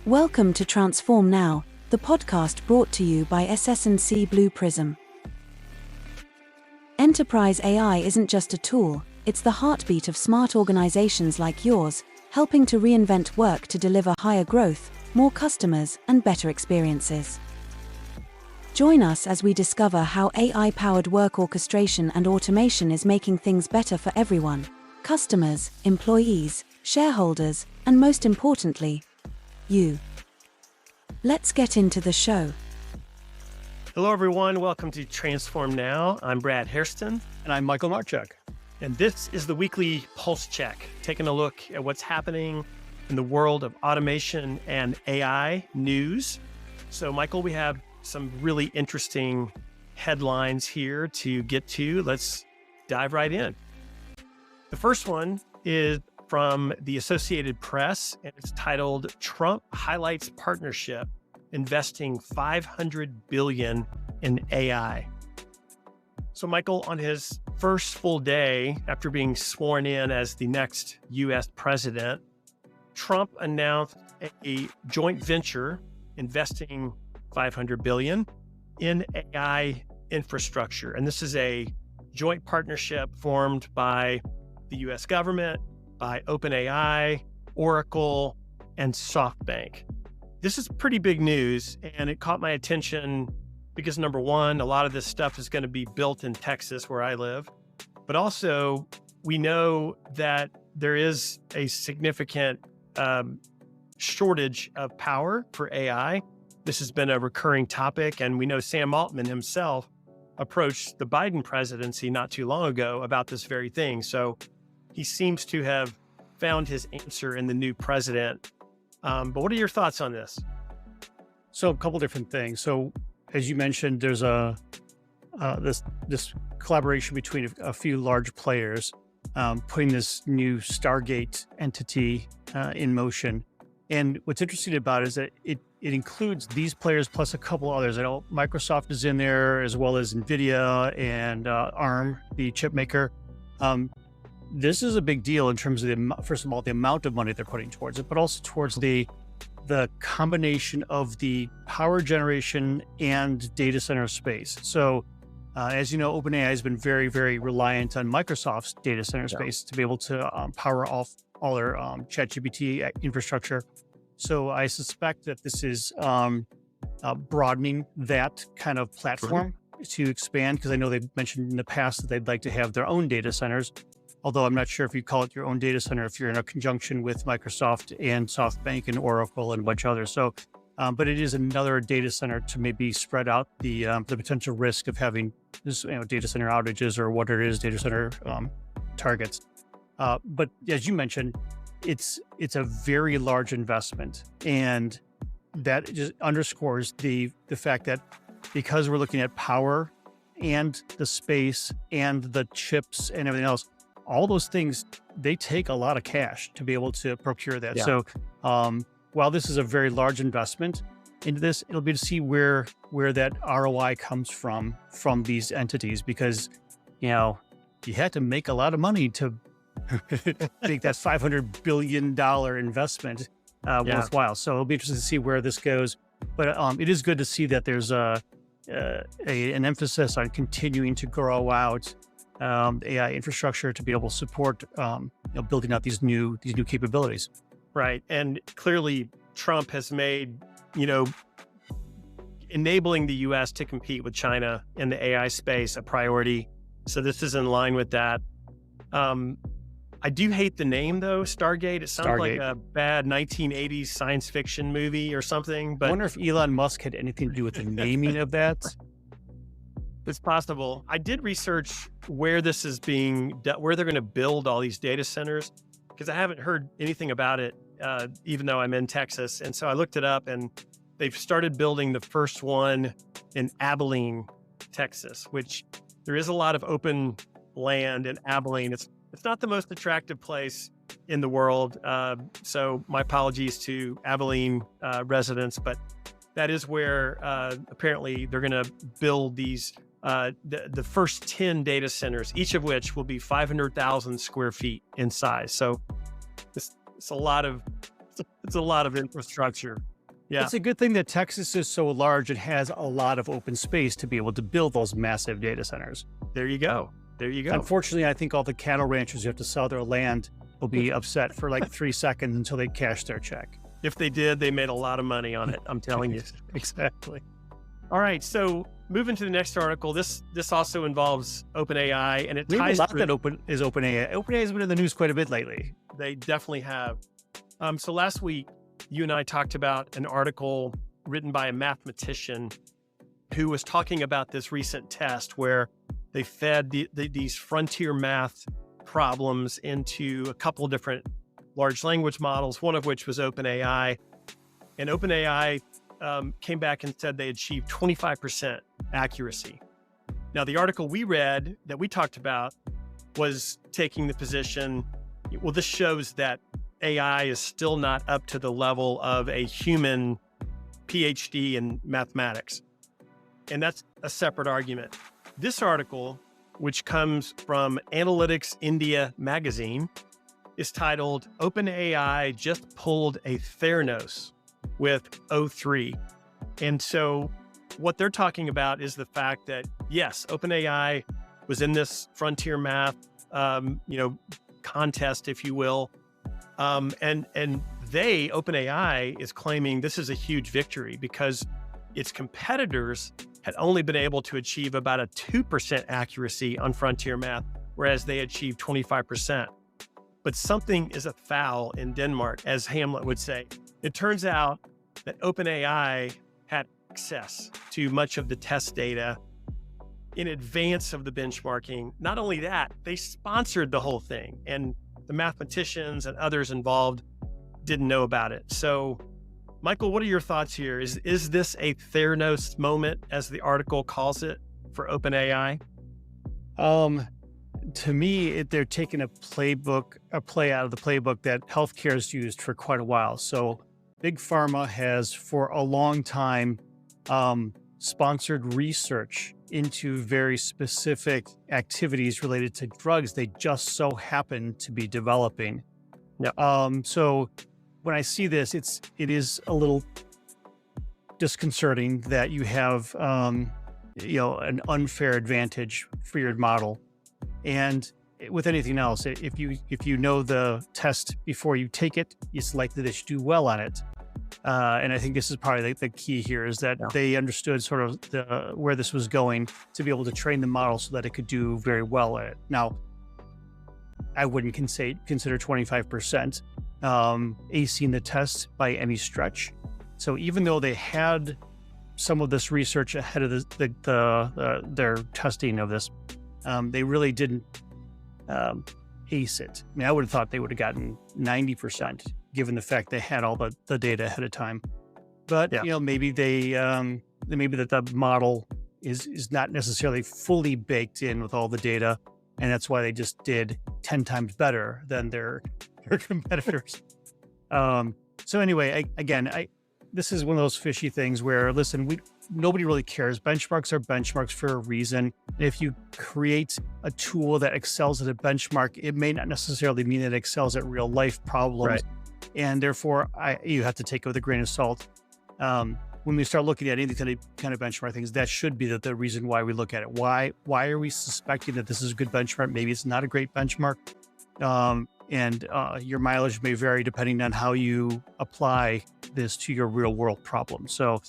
Welcome to Transform Now, the podcast brought to you by SS&C Blue Prism. Enterprise AI isn't just a tool, it's the heartbeat of smart organizations like yours, helping to reinvent work to deliver higher growth, more customers, and better experiences. Join us as we discover how AI-powered work orchestration and automation is making things better for everyone: customers, employees, shareholders, and most importantly, you. Let's get into the show. Hello, everyone. Welcome to Transform Now. I'm Brad Hairston. And I'm Michael Marchuk. And this is the weekly pulse check, taking a look at what's happening in the world of automation and AI news. So, Michael, we have some really interesting headlines here to get to. Let's dive right in. The first one is from the Associated Press, and it's titled "Trump Highlights Partnership Investing $500 Billion in AI." So, Michael, on his first full day after being sworn in as the next U.S. president, Trump announced a joint venture investing $500 billion in AI infrastructure. And this is a joint partnership formed by the U.S. government, by OpenAI, Oracle, and SoftBank. This is pretty big news, and it caught my attention because, number one, a lot of this stuff is going to be built in Texas, where I live. But also, we know that there is a significant shortage of power for AI. This has been a recurring topic, and we know Sam Altman himself approached the Biden presidency not too long ago about this very thing. So he seems to have found his answer in the new president. But what are your thoughts on this? So a couple different things. So as you mentioned, there's this collaboration between a few large players putting this new Stargate entity in motion. And what's interesting about it is that it includes these players plus a couple others. I know Microsoft is in there, as well as NVIDIA and ARM, the chip maker. This is a big deal in terms of, first of all, the amount of money they're putting towards it, but also towards the combination of the power generation and data center space. So as you know, OpenAI has been very, very reliant on Microsoft's data center space to be able to power off all their ChatGPT infrastructure. So I suspect that this is broadening that kind of platform to expand, because I know they've mentioned in the past that they'd like to have their own data centers, although I'm not sure if you call it your own data center if you're in a conjunction with Microsoft and SoftBank and Oracle and a bunch of others. So, but it is another data center to maybe spread out the potential risk of having this, data center outages or what it is, data center targets. But as you mentioned, it's a very large investment, and that just underscores the fact that because we're looking at power and the space and the chips and everything else, all those things, they take a lot of cash to be able to procure that. Yeah. So while this is a very large investment into this, it'll be to see where that ROI comes from these entities, because you had to make a lot of money to make that $500 billion investment worthwhile. So it'll be interesting to see where this goes. But it is good to see that there's an emphasis on continuing to grow out AI infrastructure to be able to support building out these new capabilities. Right. And clearly Trump has made, enabling the U.S. to compete with China in the AI space a priority. So this is in line with that. I do hate the name, though, Stargate. It sounds like a bad 1980s science fiction movie or something. But I wonder if Elon Musk had anything to do with the naming of that. It's possible. I did research where this is where they're going to build all these data centers, because I haven't heard anything about it, even though I'm in Texas. And so I looked it up, and they've started building the first one in Abilene, Texas, which there is a lot of open land in Abilene. It's not the most attractive place in the world. So my apologies to Abilene residents, but that is where apparently they're going to build these the first 10 data centers, each of which will be 500,000 square feet in size. So it's a lot of infrastructure. Yeah. It's a good thing that Texas is so large. It has a lot of open space to be able to build those massive data centers. There you go. There you go. Unfortunately, I think all the cattle ranchers who have to sell their land will be upset for like 3 seconds until they cash their check. If they did, they made a lot of money on it. I'm telling you. Exactly. All right. So moving to the next article, this also involves OpenAI, and it We have ties a lot through- that OpenAI. OpenAI has been in the news quite a bit lately. They definitely have. So last week, you and I talked about an article written by a mathematician who was talking about this recent test where they fed these frontier math problems into a couple of different large language models, one of which was OpenAI. And OpenAI came back and said they achieved 25% accuracy. Now, the article we read that we talked about was taking the position, well, this shows that AI is still not up to the level of a human PhD in mathematics. And that's a separate argument. This article, which comes from Analytics India magazine, is titled OpenAI Just Pulled a Theranos with O3. And so what they're talking about is the fact that, yes, OpenAI was in this frontier math, contest, if you will. And OpenAI is claiming this is a huge victory because its competitors had only been able to achieve about a 2% accuracy on frontier math, whereas they achieved 25%. But something is afoul in Denmark, as Hamlet would say. It turns out that OpenAI had access to much of the test data in advance of the benchmarking. Not only that, they sponsored the whole thing, and the mathematicians and others involved didn't know about it. So, Michael, what are your thoughts here? Is this a Theranos moment, as the article calls it, for OpenAI? To me, they're taking a play out of the playbook that healthcare has used for quite a while. So Big Pharma has for a long time sponsored research into very specific activities related to drugs they just so happen to be developing. Yeah. So when I see this, it is a little disconcerting that you have an unfair advantage for your model. And with anything else, if you know the test before you take it, it's likely that you do well on it. And I think this is probably the key here is that they understood sort of where this was going to be able to train the model so that it could do very well at it. Now, I wouldn't consider 25% acing the test by any stretch. So even though they had some of this research ahead of their testing of this, they really didn't ace it. I mean, I would have thought they would have gotten 90%, given the fact they had all the data ahead of time. But maybe maybe that the model is not necessarily fully baked in with all the data, and that's why they just did 10 times better than their competitors. So anyway, this is one of those fishy things where, listen, nobody really cares. Benchmarks are benchmarks for a reason. And if you create a tool that excels at a benchmark, it may not necessarily mean it excels at real life problems. Right. And therefore, you have to take it with a grain of salt. When we start looking at any kind of benchmark things, that should be the reason why we look at it. Why are we suspecting that this is a good benchmark? Maybe it's not a great benchmark. And your mileage may vary depending on how you apply this to your real world problem. So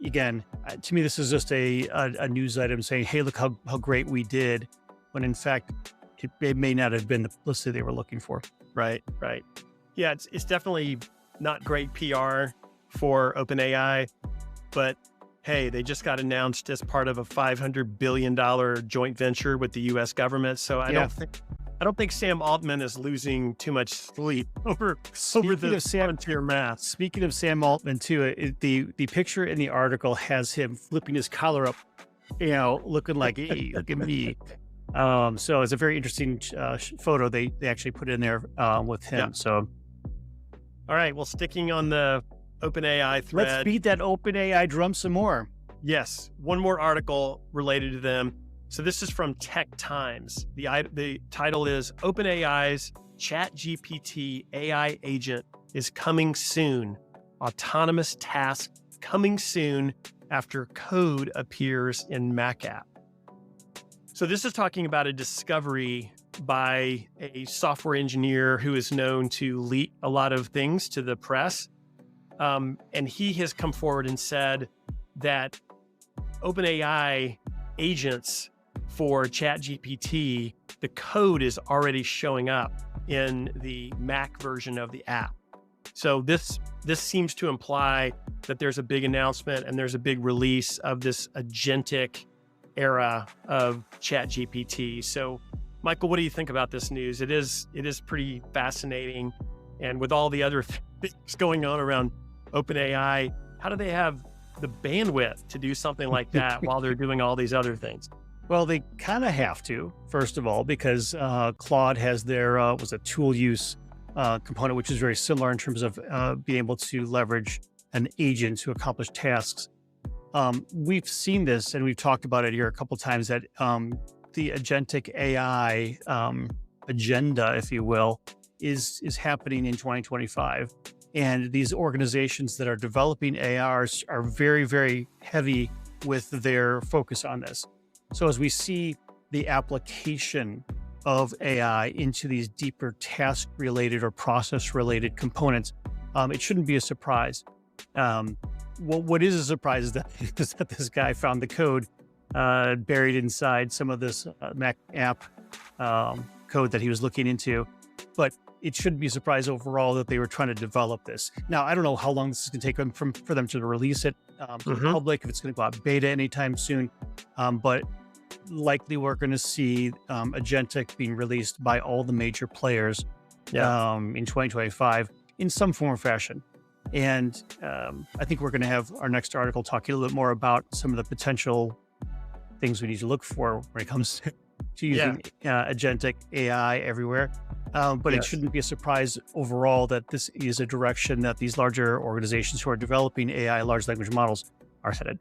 again, to me, this is just a news item saying, hey, look how great we did, when in fact, it may not have been the publicity they were looking for. Right. Yeah, it's definitely not great PR for OpenAI, but hey, they just got announced as part of a $500 billion joint venture with the U.S. government. So I don't think Sam Altman is losing too much sleep over the frontier math. Speaking of Sam Altman too, the picture in the article has him flipping his collar up, looking like, hey, look at me. So it's a very interesting photo they actually put in there with him. Yeah. So, all right, well, sticking on the OpenAI thread. Let's beat that OpenAI drum some more. Yes, one more article related to them. So this is from Tech Times. The title is OpenAI's ChatGPT AI agent is coming soon. autonomous tasks coming soon after code appears in Mac app. So this is talking about a discovery by a software engineer who is known to leak a lot of things to the press. And he has come forward and said that OpenAI agents for ChatGPT, the code is already showing up in the Mac version of the app. So this seems to imply that there's a big announcement and there's a big release of this agentic era of ChatGPT. So, Michael, what do you think about this news? It is pretty fascinating, and with all the other things going on around OpenAI, how do they have the bandwidth to do something like that while they're doing all these other things? Well, they kind of have to, first of all, because Claude has their tool use component, which is very similar in terms of being able to leverage an agent to accomplish tasks. We've seen this, and we've talked about it here a couple of times, that the agentic AI agenda, if you will, is happening in 2025. And these organizations that are developing ARs are very, very heavy with their focus on this. So as we see the application of AI into these deeper task-related or process-related components, it shouldn't be a surprise. What is a surprise is that this guy found the code buried inside some of this Mac app code that he was looking into. But it shouldn't be a surprise overall that they were trying to develop this. Now, I don't know how long this is going to take them for them to release it to the public, if it's going to go out beta anytime soon. But likely we're going to see agentic being released by all the major players in 2025 in some form or fashion. And I think we're going to have our next article talking a little bit more about some of the potential things we need to look for when it comes to using agentic AI everywhere. But it shouldn't be a surprise overall that this is a direction that these larger organizations who are developing AI large language models are headed.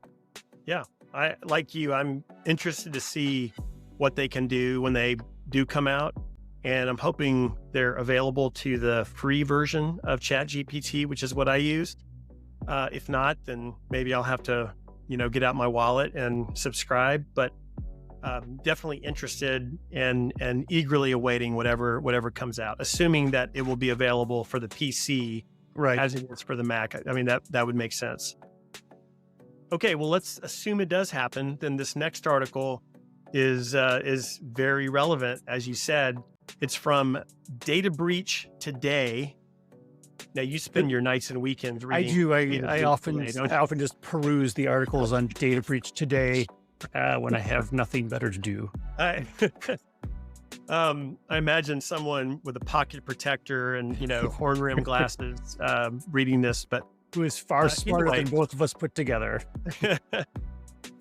Yeah, I'm interested to see what they can do when they do come out. And I'm hoping they're available to the free version of ChatGPT, which is what I use. If not, then maybe I'll have to, get out my wallet and subscribe. But definitely interested and eagerly awaiting whatever comes out, assuming that it will be available for the PC as it is for the Mac. I mean, that would make sense. Okay, well, let's assume it does happen. Then this next article is very relevant, as you said. It's from Data Breach Today. Now, you spend your nights and weekends reading. I do. I often just peruse the articles on Data Breach Today when I have nothing better to do. I imagine someone with a pocket protector and horn rim glasses reading this, but who is far smarter than both of us put together.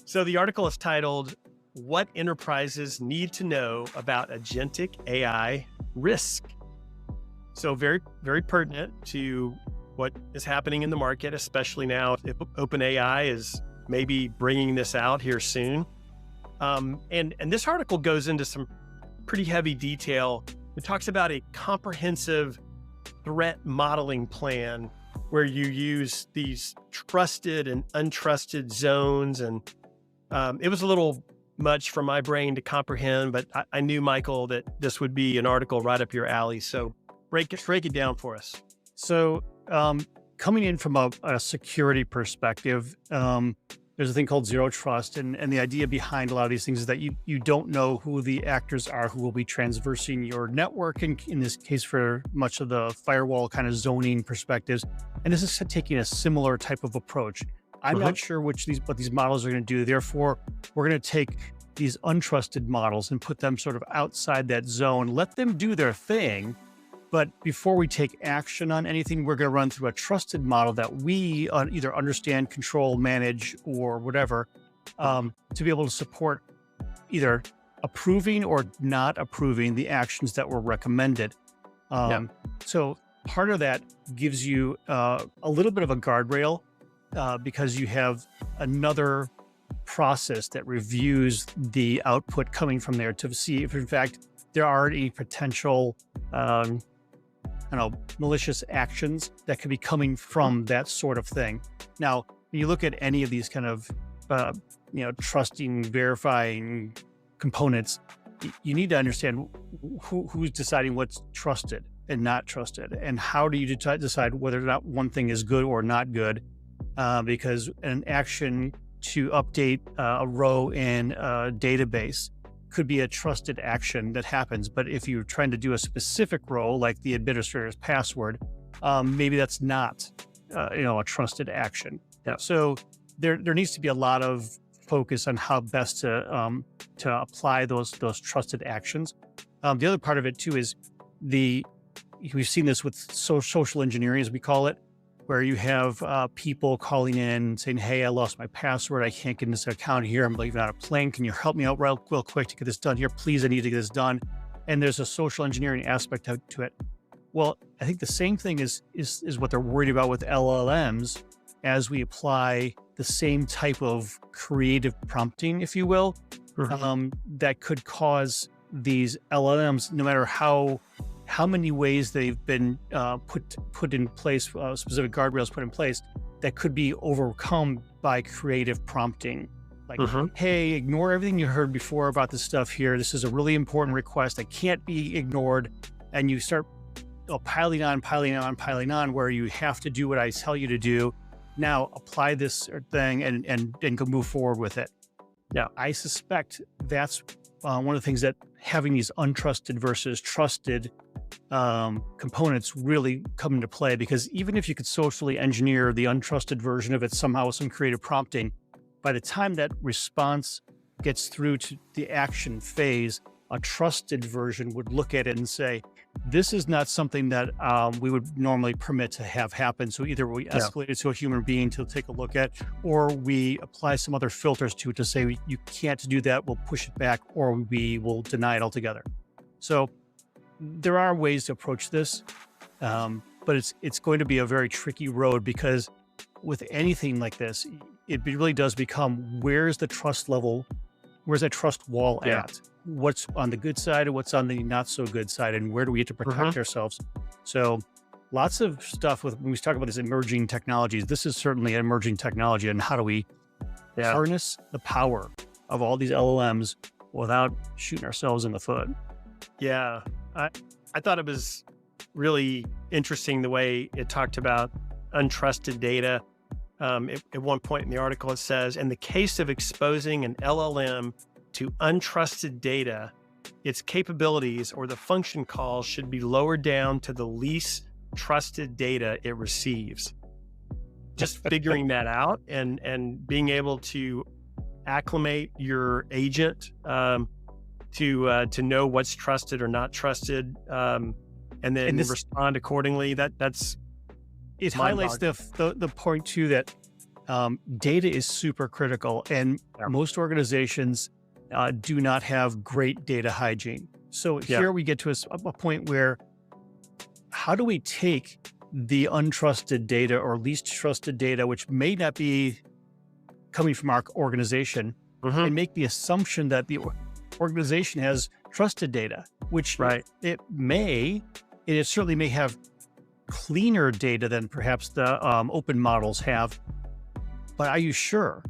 So the article is titled, "What Enterprises Need to Know About Agentic AI Risk." So very, very pertinent to what is happening in the market, especially now if OpenAI is maybe bringing this out here soon. And this article goes into some pretty heavy detail. It talks about a comprehensive threat modeling plan where you use these trusted and untrusted zones. And it was a little much for my brain to comprehend, but I knew, Michael, that this would be an article right up your alley. So break it down for us. So coming in from a security perspective, there's a thing called zero trust. And the idea behind a lot of these things is that you don't know who the actors are who will be transversing your network, in this case for much of the firewall kind of zoning perspectives. And this is taking a similar type of approach. I'm not sure what these models are going to do. Therefore, we're going to take these untrusted models and put them sort of outside that zone, let them do their thing. But before we take action on anything, we're going to run through a trusted model that we either understand, control, manage, or whatever, to be able to support either approving or not approving the actions that were recommended. So part of that gives you a little bit of a guardrail because you have another process that reviews the output coming from there to see if, in fact, there are any potential malicious actions that could be coming from that sort of thing. Now, when you look at any of these kind of, trusting, verifying components, you need to understand who's deciding what's trusted and not trusted, and how do you decide whether or not one thing is good or not good, because an action to update a row in a database could be a trusted action that happens. But if you're trying to do a specific row, like the administrator's password, maybe that's not, a trusted action. Yeah. So there needs to be a lot of focus on how best to apply those trusted actions. The other part of it too is we've seen this with social engineering, as we call it, where you have people calling in saying, "Hey, I lost my password. I can't get into this account here. I'm leaving out a plane. Can you help me out real quick to get this done here? Please, I need to get this done." And there's a social engineering aspect to it. Well, I think the same thing is what they're worried about with LLMs, as we apply the same type of creative prompting, if you will, that could cause these LLMs, no matter how many ways they've been put in place, specific guardrails put in place, that could be overcome by creative prompting. Like, hey, ignore everything you heard before about this stuff here. This is a really important request that can't be ignored. And you start piling on, where you have to do what I tell you to do. Now apply this thing and go move forward with it. Now, I suspect that's one of the things that having these untrusted versus trusted components really come into play, because even if you could socially engineer the untrusted version of it somehow with some creative prompting, by the time that response gets through to the action phase, a trusted version would look at it and say, this is not something that we would normally permit to have happen. So either we escalate it to a human being to take a look at, or we apply some other filters to it to say, you can't do that, we'll push it back, or we will deny it altogether. So there are ways to approach this, but it's going to be a very tricky road, because with anything like this, it really does become, where's the trust level? Where's that trust wall at? What's on the good side and what's on the not so good side, and where do we get to protect ourselves? So lots of stuff when we talk about these emerging technologies, this is certainly an emerging technology. And how do we harness the power of all these LLMs without shooting ourselves in the foot? Yeah, I thought it was really interesting the way it talked about untrusted data. At one point in the article, it says, in the case of exposing an LLM to untrusted data, its capabilities or the function calls should be lowered down to the least trusted data it receives. Just figuring that out and being able to acclimate your agent to know what's trusted or not trusted, and then respond accordingly. That's it highlights the point too that data is super critical, and most organizations do not have great data hygiene. So here we get to a point where, how do we take the untrusted data or least trusted data, which may not be coming from our organization, and make the assumption that the organization has trusted data, which it certainly may have cleaner data than perhaps the open models have, but are you sure?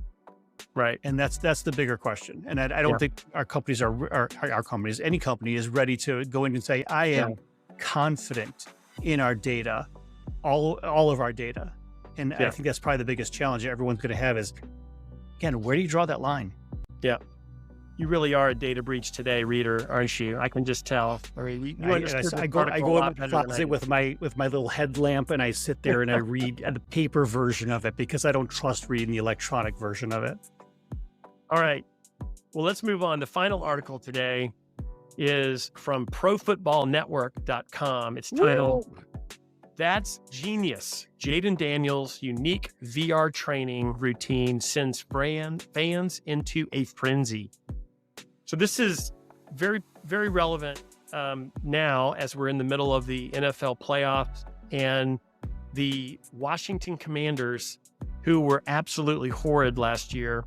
Right. And that's the bigger question. And I don't think our companies any company is ready to go in and say, I am confident in our data, all of our data. And I think that's probably the biggest challenge everyone's going to have is, again, where do you draw that line? Yeah. You really are a data breach today, reader, aren't you? I can just tell. I mean, I go in the closet with my little headlamp, and I sit there and I read the paper version of it, because I don't trust reading the electronic version of it. All right. Well, let's move on. The final article today is from ProFootballNetwork.com. It's titled, "That's Genius. Jaden Daniels' unique VR training routine sends fans into a frenzy." So this is very, very relevant now, as we're in the middle of the NFL playoffs, and the Washington Commanders, who were absolutely horrid last year,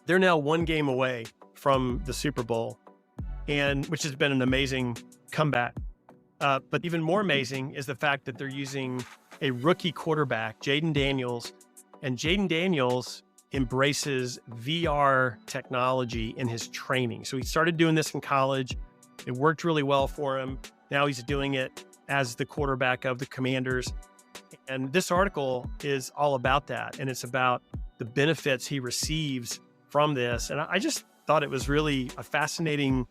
they're now one game away from the Super Bowl, and which has been an amazing comeback. But even more amazing is the fact that they're using a rookie quarterback, Jaden Daniels, and Jaden Daniels embraces VR technology in his training. So he started doing this in college. It worked really well for him. Now he's doing it as the quarterback of the Commanders. And this article is all about that. And it's about the benefits he receives from this. And I just thought it was really a fascinating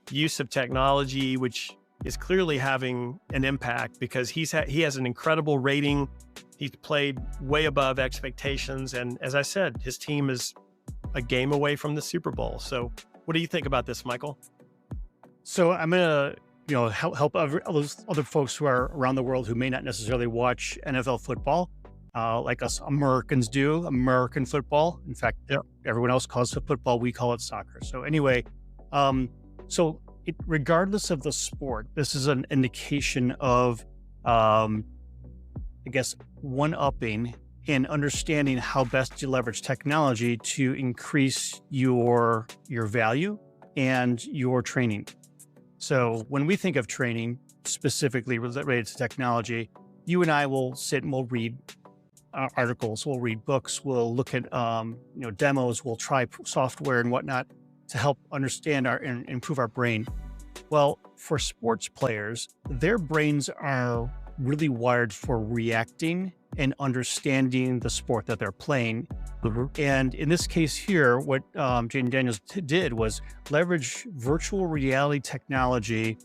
use of technology, which is clearly having an impact because he has an incredible rating. He's played way above expectations. And as I said, his team is a game away from the Super Bowl. So what do you think about this, Michael? So I'm going to help those other folks who are around the world who may not necessarily watch NFL football, like us Americans do, American football. In fact, everyone else calls it football. We call it soccer. So anyway, regardless of the sport, this is an indication of, one-upping and understanding how best to leverage technology to increase your value and your training. So when we think of training specifically related to technology, you and I will sit and we'll read articles, we'll read books, we'll look at demos, we'll try software and whatnot to help understand and improve our brain. Well, for sports players, their brains are really wired for reacting and understanding the sport that they're playing. Mm-hmm. And in this case here, what Jaden Daniels did was leverage virtual reality technology,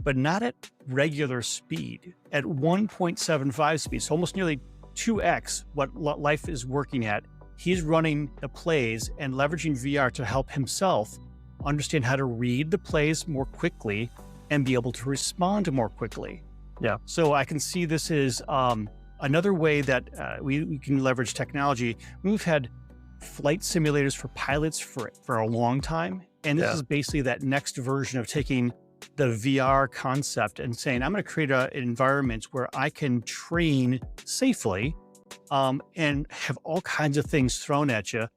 but not at regular speed, at 1.75 speed, so almost nearly 2x what life is working at. He's running the plays and leveraging VR to help himself understand how to read the plays more quickly and be able to respond more quickly. Yeah. So I can see this is another way that we can leverage technology. We've had flight simulators for pilots for a long time. And this is basically that next version of taking the VR concept and saying, I'm going to create an environment where I can train safely and have all kinds of things thrown at you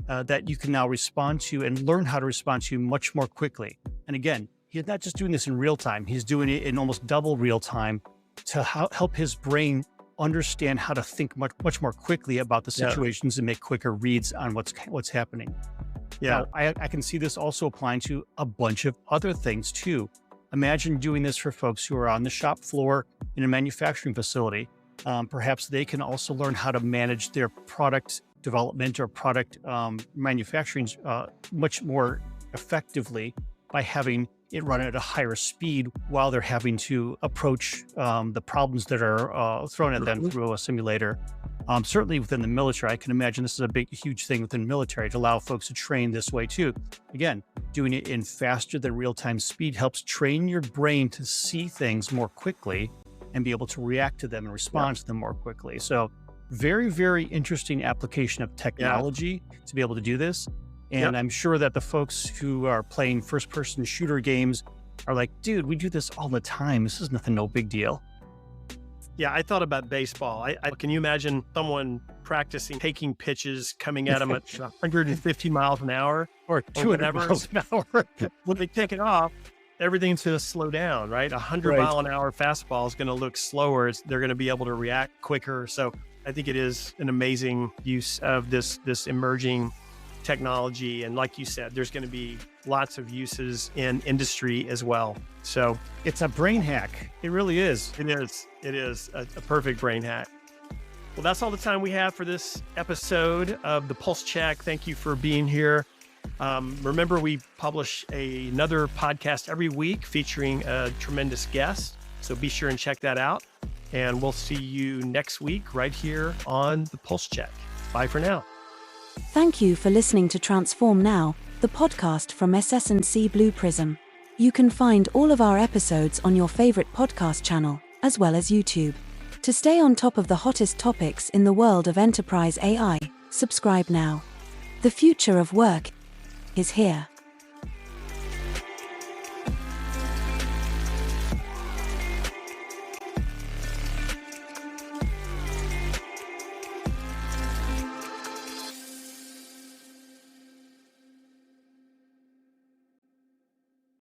that you can now respond to and learn how to respond to much more quickly. And again, he's not just doing this in real time, he's doing it in almost double real time to help his brain understand how to think much more quickly about the situations and make quicker reads on what's happening. Yeah, now, I can see this also applying to a bunch of other things too. Imagine doing this for folks who are on the shop floor in a manufacturing facility. Perhaps they can also learn how to manage their product development or product manufacturing much more effectively by having it run at a higher speed while they're having to approach the problems that are thrown at them through a simulator. Certainly within the military, I can imagine this is a huge thing within the military to allow folks to train this way too. Again, doing it in faster than real-time speed helps train your brain to see things more quickly and be able to react to them and respond to them more quickly. So very, very interesting application of technology to be able to do this. And I'm sure that the folks who are playing first-person shooter games are like, dude, we do this all the time. This is nothing, no big deal. Yeah, I thought about baseball. Can you imagine someone practicing taking pitches coming at them at 150 miles an hour or 200 miles an hour? When they take it off, everything's going to slow down, right? 100 mile an hour fastball is going to look slower. They're going to be able to react quicker. So I think it is an amazing use of this emerging technology. And like you said, there's going to be lots of uses in industry as well. So it's a brain hack. It really is. It is a perfect brain hack. Well, that's all the time we have for this episode of the Pulse Check. Thank you for being here. Remember, we publish another podcast every week featuring a tremendous guest. So be sure and check that out. And we'll see you next week right here on the Pulse Check. Bye for now. Thank you for listening to Transform Now, the podcast from SS&C Blue Prism. You can find all of our episodes on your favorite podcast channel, as well as YouTube. To stay on top of the hottest topics in the world of enterprise AI, subscribe now. The future of work is here.